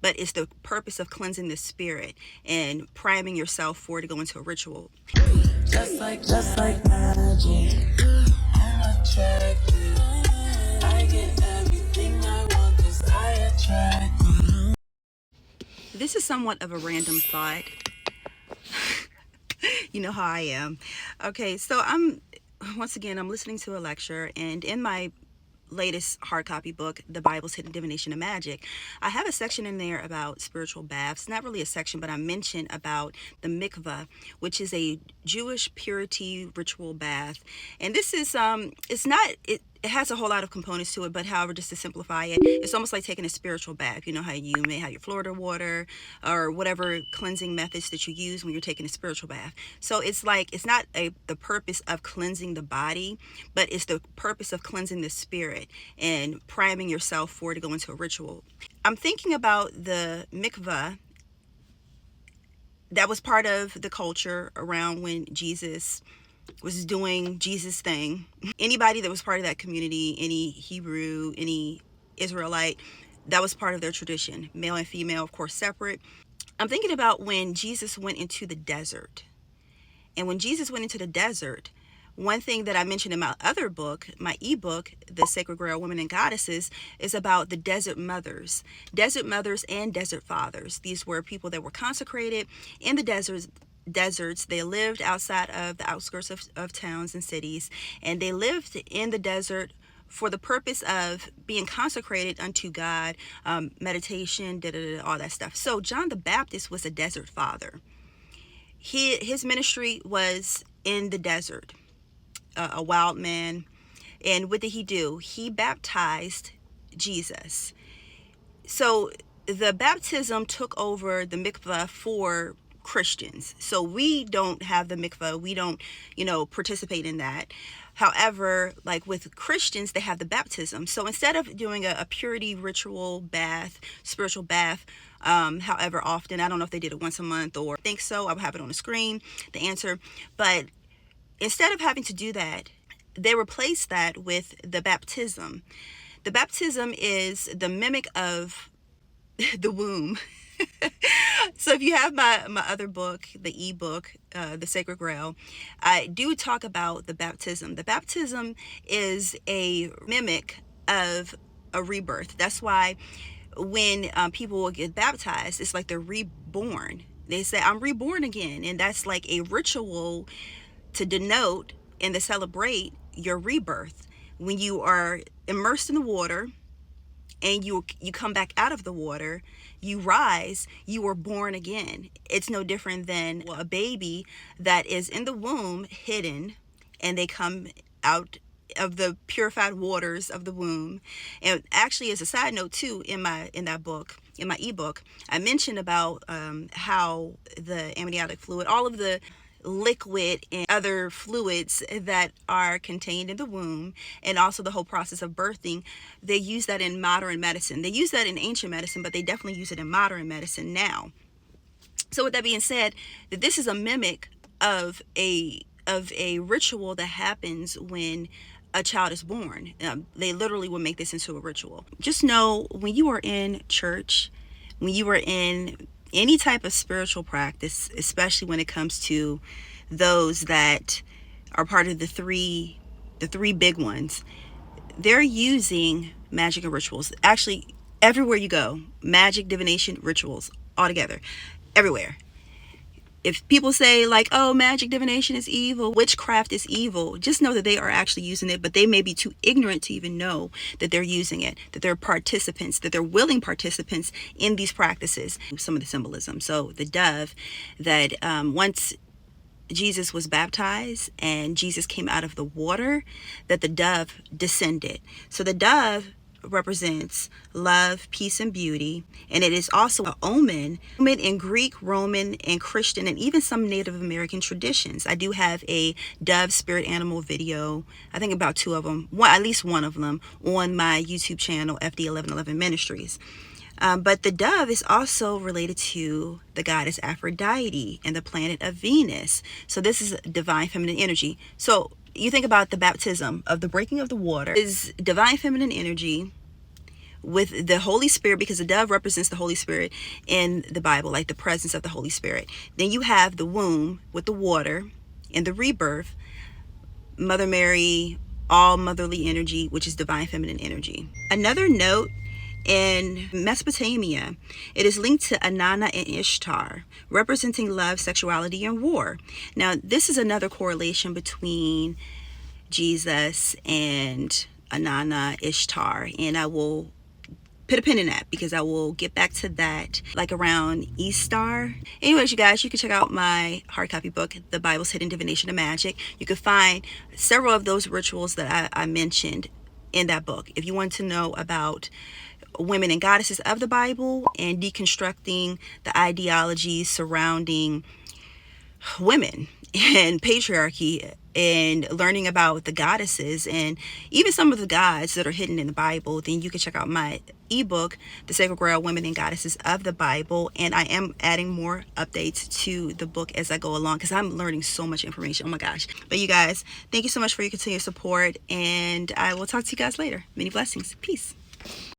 but it's the purpose of cleansing the spirit and priming yourself for to go into a ritual. Just like magic, I'm attracted. I get everything I want 'cause I attract. This is somewhat of a random thought. You know how I am. Okay, so I'm listening to a lecture, and in my latest hard copy book, The Bible's Hidden Divination and Magic, I have a section in there about spiritual baths. Not really a section, but I mention about the mikvah, which is a Jewish purity ritual bath. And this is it has a whole lot of components to it, but however, just to simplify it, it's almost like taking a spiritual bath. You know how you may have your Florida water or whatever cleansing methods that you use when you're taking a spiritual bath. So it's like, it's not the purpose of cleansing the body, but it's the purpose of cleansing the spirit and priming yourself for to go into a ritual. I'm thinking about the mikvah that was part of the culture around when Jesus was doing Jesus thing. Anybody that was part of that community, any Hebrew, any Israelite, that was part of their tradition. Male and female, of course, separate. I'm thinking about when Jesus went into the desert. And when Jesus went into the desert, one thing that I mentioned in my other book, my ebook, The Sacred Grail Women and Goddesses, is about the desert mothers and desert fathers. These were people that were consecrated in the deserts. They lived outside of the outskirts of towns and cities, and they lived in the desert for the purpose of being consecrated unto God, meditation, all that stuff. So John the Baptist was a desert father. His ministry was in the desert, a wild man. And what did he do? He baptized Jesus. So the baptism took over the mikvah for Christians. So we don't have the mikvah. We don't, participate in that. However, like with Christians, they have the baptism. So instead of doing a purity ritual bath, spiritual bath, however often, I don't know if they did it once a month or I think so. I'll have it on the screen, the answer. But instead of having to do that, they replaced that with the baptism. The baptism is the mimic of the womb. So if you have my other book, the ebook, The Sacred Grail, I do talk about the baptism. The baptism is a mimic of a rebirth. That's why when people will get baptized, it's like they're reborn. They say, I'm reborn again. And that's like a ritual to denote and to celebrate your rebirth. When you are immersed in the water and you come back out of the water, you rise, you are born again. It's no different than a baby that is in the womb hidden, and they come out of the purified waters of the womb. And actually, as a side note too, in my ebook, I mentioned about how the amniotic fluid, all of the liquid and other fluids that are contained in the womb, and also the whole process of birthing, they use that in modern medicine. They use that in ancient medicine, but they definitely use it in modern medicine now. So with that being said, that this is a mimic of a ritual that happens when a child is born. They literally will make this into a ritual. Just know, when you are in church, when you are in any type of spiritual practice, especially when it comes to those that are part of the three big ones, they're using magic and rituals. Actually, everywhere you go, magic, divination, rituals, all together, everywhere. If people say like, oh, magic, divination is evil, witchcraft is evil, just know that they are actually using it, but they may be too ignorant to even know that they're using it, that they're participants, that they're willing participants in these practices. Some of the symbolism. So the dove, that once Jesus was baptized and Jesus came out of the water, that the dove descended. So the dove represents love, peace, and beauty, and it is also an omen in Greek, Roman, and Christian, and even some Native American traditions. I do have a dove spirit animal video, I think about 2 of them, at least one of them, on my YouTube channel, FD1111 Ministries. But the dove is also related to the goddess Aphrodite and the planet of Venus. So this is divine feminine energy. So you think about the baptism of the breaking of the water is divine feminine energy with the Holy Spirit, because the dove represents the Holy Spirit in the Bible, like the presence of the Holy Spirit. Then you have the womb with the water and the rebirth, Mother Mary, all motherly energy, which is divine feminine energy. Another note, in Mesopotamia, it is linked to Inanna and Ishtar, representing love, sexuality, and war. Now, this is another correlation between Jesus and Inanna, Ishtar, and I will put a pin in that because I will get back to that like around Easter. Anyways, you guys, you can check out my hard copy book, The Bible's Hidden Divination of Magic. You can find several of those rituals that I mentioned in that book. If you want to know about women and goddesses of the Bible and deconstructing the ideologies surrounding women and patriarchy, and learning about the goddesses and even some of the gods that are hidden in the Bible, then you can check out my ebook, The Sacred Grail, Women and Goddesses of the Bible. And I am adding more updates to the book as I go along because I'm learning so much information. Oh my gosh. But you guys, thank you so much for your continued support, and I will talk to you guys later. Many blessings. Peace.